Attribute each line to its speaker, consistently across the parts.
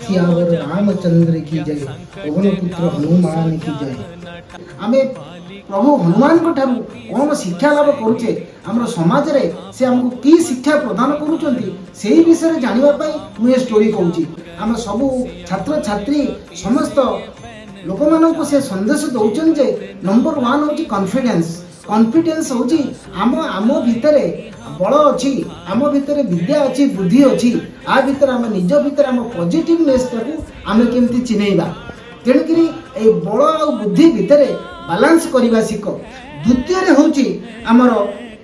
Speaker 1: सियावर रामचंद्र की जय, पवन पुत्र हनुमान की जय। आमे प्रभु हनुमान को ठारू कौन शिक्षा लाभ करुचे, आम समाज रे से हमको की शिक्षा प्रदान करुचंती सेही विषय जानिबा पई मु स्टोरी कहूची। आम सब छात्र छात्री समस्त लोक मान को से संदेश दौचन जे नंबर 1 होची कॉन्फिडेंस। कॉन्फिडेंस होची आम आम भितरे बल अच्छी, आम भितर विद्या अच्छी, बुद्धि अच्छी, आ भितर आम निज भितर आम पॉजिटिवनेस टाकू आम केमती चिन्हैबा। तेणुकरी ए बल आ बुद्धि भितर बालांस करवा शिख। द्वितीय होची आमर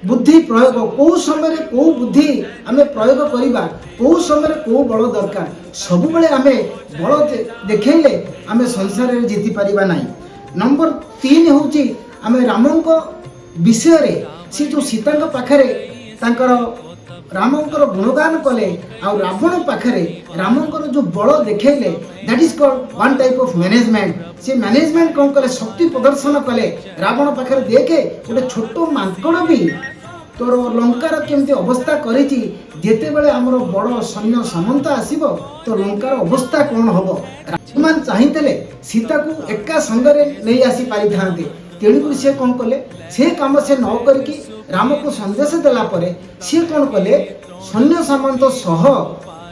Speaker 1: बुद्धि प्रयोग, कौ समय कौ बुद्धि आम प्रयोग करवा, कौ समय कौ बल दरकार। सब बेले आम बल देखले आम संसार जीति पारिबा नाही। नंबर 3 होची आम रामंक विषय रे से जो सीता पाखरे तांकर रामंकर गुणगान कले आ रावण पाखरे रामंकर जो बल देखले, that is called one type of management. से मैनेजमेंट कौन कले, शक्ति प्रदर्शन कले। रावण पाखरे देखे गोटे छोट मांकड़ भी तोर लंकार केमती अवस्था करिछि, जेते बेले हमर बड़ सैन्य सामंत आसीबो तो लंकार अवस्था कौन हबो। हनुमान चाहितले सीता को एका संगरे नहीं आसी पारि थांते। तेणुक से कौन कले, से काम से न करके राम को संदेश देला परे से कौन कले, सैन्य सामंत सह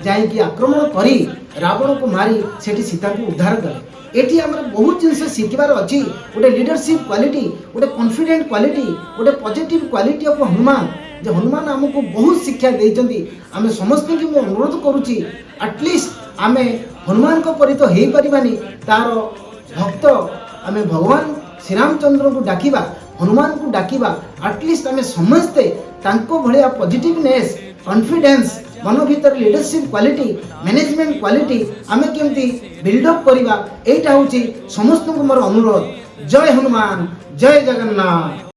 Speaker 1: जाइकी आक्रमण करी रावण को मारी सेठी सीता को उद्धार कले। एटी हमर बहुत जिनस शिखबार अछि। गोटे लीडरशिप क्वालिटी, गोटे कॉन्फिडेंट क्वालिटी, गोटे पॉजिटिव क्वालिटी ऑफ हनुमान। जे हनुमान हमको बहुत शिक्षा देइचंदी। आमे समस्त के मो अनुरोध करूची, एटलिस्ट आमे हनुमान को परि तो हेई परिबानी, तार भक्त आमे भगवान श्री रामचंद्र को डाकिबा, हनुमान को डाकिबा। एटलिस्ट आमे समस्ते तांको भलिया पॉजिटिवनेस, कॉन्फिडेंस, मन भीतर लीडरशिप क्वालिटी, मैनेजमेंट क्वालिटी आमे केमती बिल्डअप करिबा, एटा होची समस्त को मोर अनुरोध। जय हनुमान, जय जगन्नाथ।